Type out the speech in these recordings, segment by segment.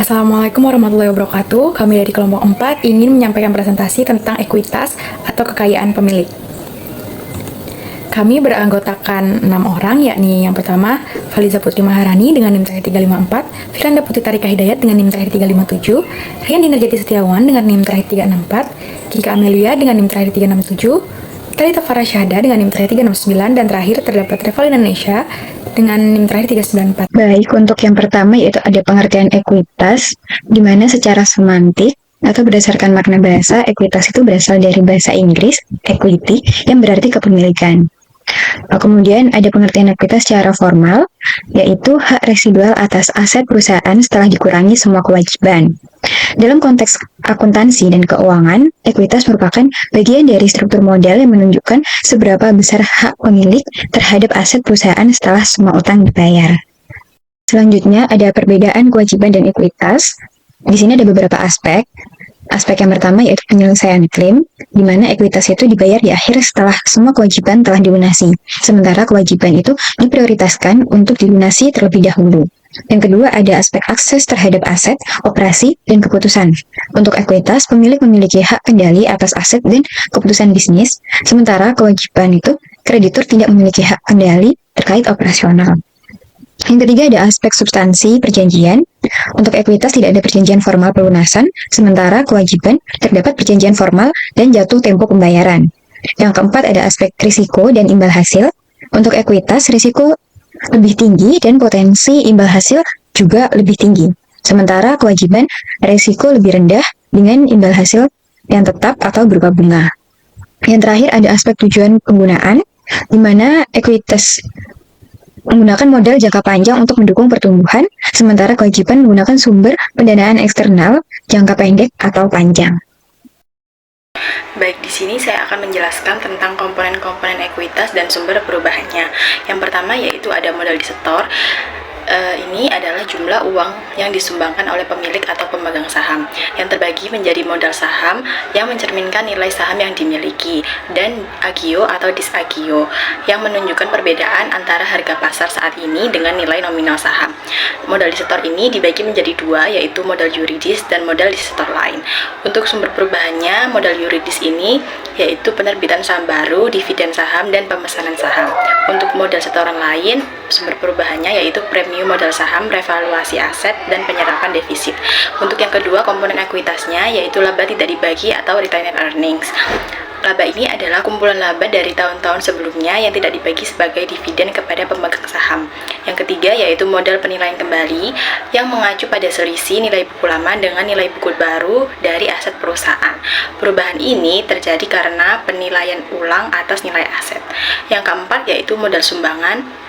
Assalamualaikum warahmatullahi wabarakatuh. Kami dari kelompok 4 ingin menyampaikan presentasi tentang ekuitas atau kekayaan pemilik. Kami beranggotakan 6 orang, yakni yang pertama Faliza Putri Maharani dengan NIM terakhir 354, Firanda Putri Tarika Hidayat dengan NIM terakhir 357, Rian Dinarjati Setiawan dengan NIM terakhir 364, Kika Amelia dengan NIM terakhir 367, Talita Farah Syahda dengan NIM terakhir 369, dan terakhir terdapat Reval Indonesia dengan NIM terakhir 394. Baik, untuk yang pertama yaitu ada pengertian ekuitas, di mana secara semantik atau berdasarkan makna bahasa, ekuitas itu berasal dari bahasa Inggris, equity, yang berarti kepemilikan. Kemudian ada pengertian ekuitas secara formal, yaitu hak residual atas aset perusahaan setelah dikurangi semua kewajiban. Dalam konteks akuntansi dan keuangan, ekuitas merupakan bagian dari struktur modal yang menunjukkan seberapa besar hak pemilik terhadap aset perusahaan setelah semua utang dibayar. Selanjutnya ada perbedaan kewajiban dan ekuitas. Di sini ada beberapa aspek. Aspek yang pertama yaitu penyelesaian klaim, di mana ekuitas itu dibayar di akhir setelah semua kewajiban telah dilunasi. Sementara kewajiban itu diprioritaskan untuk dilunasi terlebih dahulu. Yang kedua ada aspek akses terhadap aset, operasi, dan keputusan. Untuk ekuitas, pemilik memiliki hak kendali atas aset dan keputusan bisnis, sementara kewajiban itu kreditur tidak memiliki hak kendali terkait operasional. Yang ketiga ada aspek substansi perjanjian. Untuk ekuitas tidak ada perjanjian formal pelunasan, sementara kewajiban terdapat perjanjian formal dan jatuh tempo pembayaran. Yang keempat ada aspek risiko dan imbal hasil. Untuk ekuitas, risiko lebih tinggi dan potensi imbal hasil juga lebih tinggi. Sementara kewajiban risiko lebih rendah dengan imbal hasil yang tetap atau berupa bunga. Yang terakhir ada aspek tujuan penggunaan, di mana ekuitas menggunakan modal jangka panjang untuk mendukung pertumbuhan, sementara kewajiban menggunakan sumber pendanaan eksternal jangka pendek atau panjang. Baik, di sini saya akan menjelaskan tentang komponen-komponen ekuitas dan sumber perubahannya. Yang pertama yaitu ada modal disetor. Ini adalah jumlah uang yang disumbangkan oleh pemilik atau pemegang saham yang terbagi menjadi modal saham yang mencerminkan nilai saham yang dimiliki, dan agio atau disagio yang menunjukkan perbedaan antara harga pasar saat ini dengan nilai nominal saham. Modal disetor ini dibagi menjadi dua, yaitu modal yuridis dan modal disetor lain. Untuk sumber perubahannya, modal yuridis ini yaitu penerbitan saham baru, dividen saham, dan pemesanan saham. Untuk modal setoran lain, sumber perubahannya yaitu premium modal saham, revaluasi aset, dan penyerapan defisit. Untuk yang kedua, komponen ekuitasnya yaitu laba tidak dibagi atau retained earnings. Laba ini adalah kumpulan laba dari tahun-tahun sebelumnya yang tidak dibagi sebagai dividen kepada pemegang saham. Yang ketiga yaitu modal penilaian kembali yang mengacu pada selisih nilai buku lama dengan nilai buku baru dari aset perusahaan. Perubahan ini terjadi karena penilaian ulang atas nilai aset. Yang keempat yaitu modal sumbangan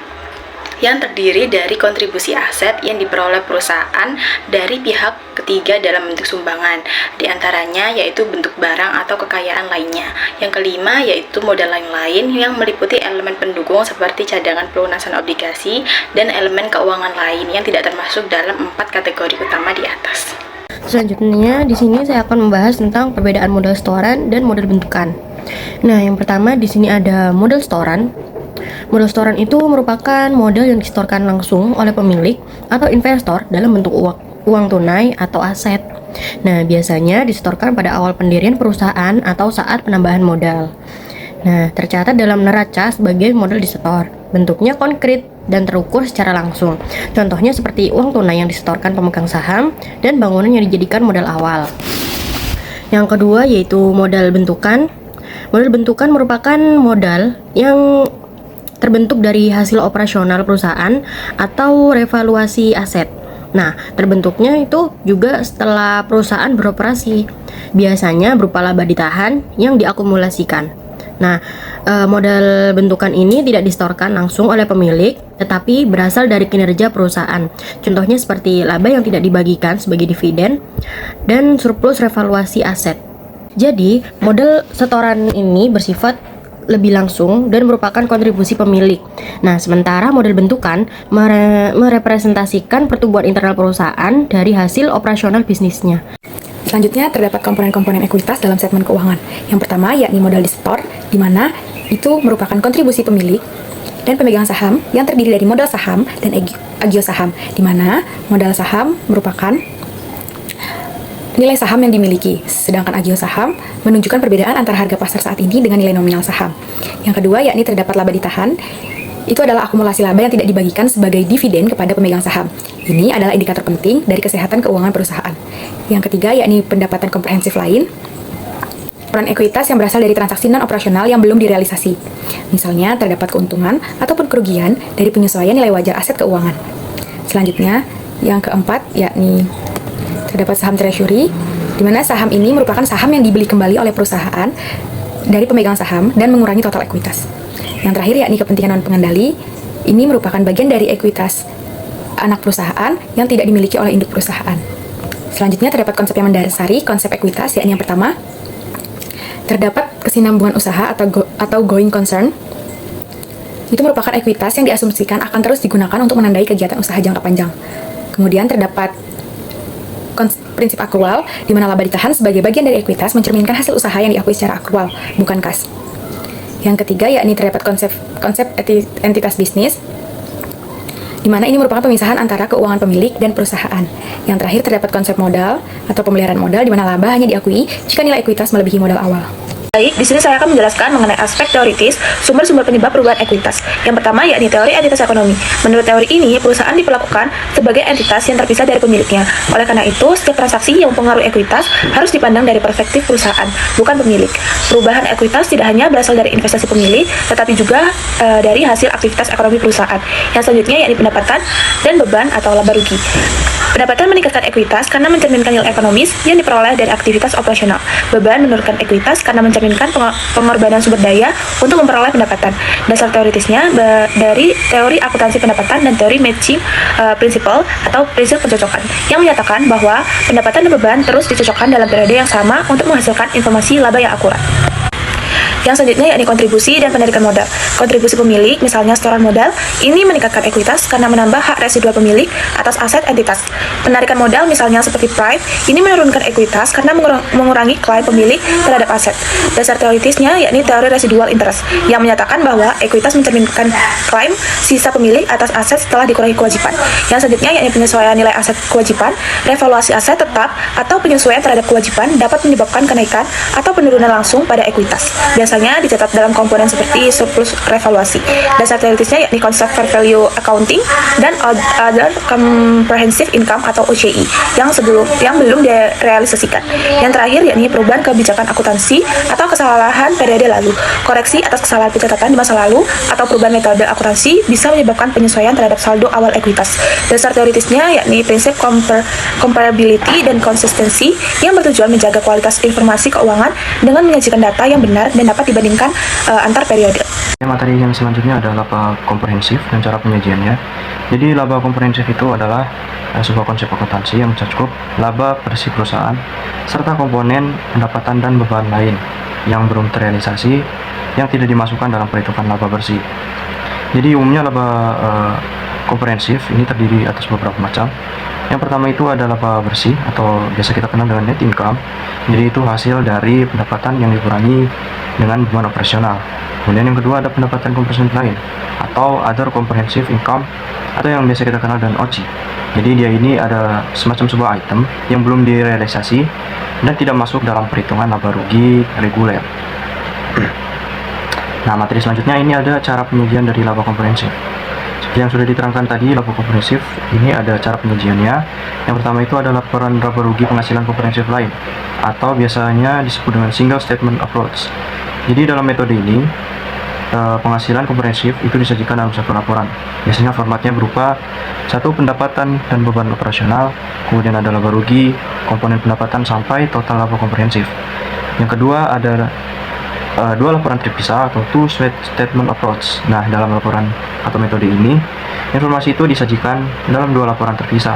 yang terdiri dari kontribusi aset yang diperoleh perusahaan dari pihak ketiga dalam bentuk sumbangan, diantaranya yaitu bentuk barang atau kekayaan lainnya. Yang kelima yaitu modal lain-lain yang meliputi elemen pendukung seperti cadangan pelunasan obligasi dan elemen keuangan lain yang tidak termasuk dalam 4 kategori utama di atas. Selanjutnya, di sini saya akan membahas tentang perbedaan modal setoran dan modal bentukan. Nah, yang pertama di sini ada modal setoran. Modal setoran itu merupakan modal yang disetorkan langsung oleh pemilik atau investor dalam bentuk uang tunai atau aset. Nah, biasanya disetorkan pada awal pendirian perusahaan atau saat penambahan modal. Nah, tercatat dalam neraca sebagai modal disetor. Bentuknya konkret dan terukur secara langsung. Contohnya seperti uang tunai yang disetorkan pemegang saham dan bangunan yang dijadikan modal awal. Yang kedua yaitu modal bentukan. Modal bentukan merupakan modal yang terbentuk dari hasil operasional perusahaan atau revaluasi aset. Nah, terbentuknya itu juga setelah perusahaan beroperasi, biasanya berupa laba ditahan yang diakumulasikan. Nah, modal bentukan ini tidak disetorkan langsung oleh pemilik, tetapi berasal dari kinerja perusahaan. Contohnya seperti laba yang tidak dibagikan sebagai dividen dan surplus revaluasi aset. Jadi, modal setoran ini bersifat lebih langsung dan merupakan kontribusi pemilik. Nah, sementara model bentukan merepresentasikan pertumbuhan internal perusahaan dari hasil operasional bisnisnya. Selanjutnya terdapat komponen-komponen ekuitas dalam segmen keuangan. Yang pertama yakni modal disetor, di mana itu merupakan kontribusi pemilik dan pemegang saham yang terdiri dari modal saham dan agio saham, di mana modal saham merupakan nilai saham yang dimiliki, sedangkan agio saham menunjukkan perbedaan antara harga pasar saat ini dengan nilai nominal saham. Yang kedua, yakni terdapat laba ditahan. Itu adalah akumulasi laba yang tidak dibagikan sebagai dividen kepada pemegang saham. Ini adalah indikator penting dari kesehatan keuangan perusahaan. Yang ketiga, yakni pendapatan komprehensif lain. Peran ekuitas yang berasal dari transaksi non-operasional yang belum direalisasi. Misalnya, terdapat keuntungan ataupun kerugian dari penyesuaian nilai wajar aset keuangan. Selanjutnya, yang keempat, yakni terdapat saham treasury, di mana saham ini merupakan saham yang dibeli kembali oleh perusahaan dari pemegang saham dan mengurangi total ekuitas. Yang terakhir yakni kepentingan non-pengendali, ini merupakan bagian dari ekuitas anak perusahaan yang tidak dimiliki oleh induk perusahaan. Selanjutnya terdapat konsep yang mendasari konsep ekuitas, yakni yang pertama, terdapat kesinambungan usaha atau going concern. Itu merupakan ekuitas yang diasumsikan akan terus digunakan untuk menandai kegiatan usaha jangka panjang. Kemudian terdapat prinsip akrual, di mana laba ditahan sebagai bagian dari ekuitas mencerminkan hasil usaha yang diakui secara akrual, bukan kas. Yang ketiga, yakni terdapat konsep entitas bisnis, di mana ini merupakan pemisahan antara keuangan pemilik dan perusahaan. Yang terakhir, terdapat konsep modal atau pemeliharaan modal, di mana laba hanya diakui jika nilai ekuitas melebihi modal awal. Baik, di sini saya akan menjelaskan mengenai aspek teoritis sumber-sumber penyebab perubahan ekuitas. Yang pertama yakni teori entitas ekonomi. Menurut teori ini, perusahaan diperlakukan sebagai entitas yang terpisah dari pemiliknya. Oleh karena itu, setiap transaksi yang mempengaruhi ekuitas harus dipandang dari perspektif perusahaan, bukan pemilik. Perubahan ekuitas tidak hanya berasal dari investasi pemilik, tetapi juga dari hasil aktivitas ekonomi perusahaan. Yang selanjutnya yakni pendapatan dan beban atau laba rugi. Pendapatan meningkatkan ekuitas karena mencerminkan nilai ekonomis yang diperoleh dari aktivitas operasional. Beban menurunkan ekuitas karena mencerminkan pengorbanan sumber daya untuk memperoleh pendapatan. Dasar teoritisnya dari teori akuntansi pendapatan dan teori matching principle atau prinsip pencocokan yang menyatakan bahwa pendapatan dan beban terus dicocokkan dalam periode yang sama untuk menghasilkan informasi laba yang akurat. Yang selanjutnya yakni kontribusi dan penarikan modal. Kontribusi pemilik, misalnya setoran modal, ini meningkatkan ekuitas karena menambah hak residual pemilik atas aset entitas. Penarikan modal, misalnya seperti prime, ini menurunkan ekuitas karena mengurangi klaim pemilik terhadap aset. Dasar teoritisnya yakni teori residual interest, yang menyatakan bahwa ekuitas mencerminkan klaim sisa pemilik atas aset setelah dikurangi kewajiban. Yang selanjutnya yakni penyesuaian nilai aset kewajiban, revaluasi aset tetap atau penyesuaian terhadap kewajiban dapat menyebabkan kenaikan atau penurunan langsung pada ekuitas. Biasanya dicatat dalam komponen seperti surplus revaluasi. Dasar teoritisnya yakni konsep fair value accounting dan other comprehensive income atau OCI yang belum direalisasikan. Yang terakhir yakni perubahan kebijakan akuntansi atau kesalahan periode lalu. Koreksi atas kesalahan pencatatan di masa lalu atau perubahan metode akuntansi bisa menyebabkan penyesuaian terhadap saldo awal ekuitas. Dasar teoritisnya yakni prinsip comparability dan konsistensi yang bertujuan menjaga kualitas informasi keuangan dengan menyajikan data yang benar dan dapat dibandingkan antar periode. Materi yang selanjutnya adalah laba komprehensif dan cara penyajiannya. Jadi laba komprehensif itu adalah sebuah konsep akuntansi yang mencakup laba bersih perusahaan serta komponen pendapatan dan beban lain yang belum terrealisasi yang tidak dimasukkan dalam perhitungan laba bersih. Jadi umumnya laba komprehensif ini terdiri atas beberapa macam. Yang pertama itu ada laba bersih atau biasa kita kenal dengan net income. Jadi itu hasil dari pendapatan yang dikurangi dengan beban operasional. Kemudian yang kedua ada pendapatan komprehensif lain atau other comprehensive income atau yang biasa kita kenal dengan OCI. Jadi dia ini ada semacam sebuah item yang belum direalisasi dan tidak masuk dalam perhitungan laba rugi reguler. Nah, materi selanjutnya ini ada cara penyajian dari laba komprehensif. Seperti yang sudah diterangkan tadi, laba komprehensif ini ada cara penyajiannya. Yang pertama itu adalah laporan laba rugi penghasilan komprehensif lain atau biasanya disebut dengan single statement approach. Jadi dalam metode ini penghasilan komprehensif itu disajikan dalam satu laporan. Biasanya formatnya berupa satu pendapatan dan beban operasional, kemudian ada laba rugi, komponen pendapatan sampai total laba komprehensif. Yang kedua ada dua laporan terpisah atau two statement approach. Nah, dalam laporan atau metode ini informasi itu disajikan dalam dua laporan terpisah.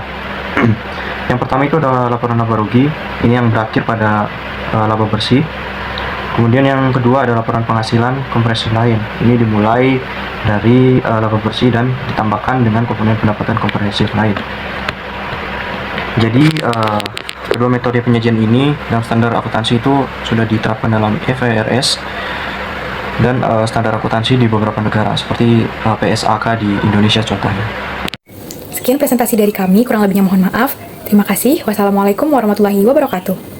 Yang pertama itu adalah laporan laba rugi, ini yang berakhir pada laba bersih. Kemudian yang kedua ada laporan penghasilan komprehensif lain. Ini dimulai dari laba bersih dan ditambahkan dengan komponen pendapatan komprehensif lain. Jadi kedua metode penyajian ini dalam standar akuntansi itu sudah diterapkan dalam IFRS dan standar akuntansi di beberapa negara seperti PSAK di Indonesia contohnya. Sekian presentasi dari kami, kurang lebihnya mohon maaf. Terima kasih. Wassalamualaikum warahmatullahi wabarakatuh.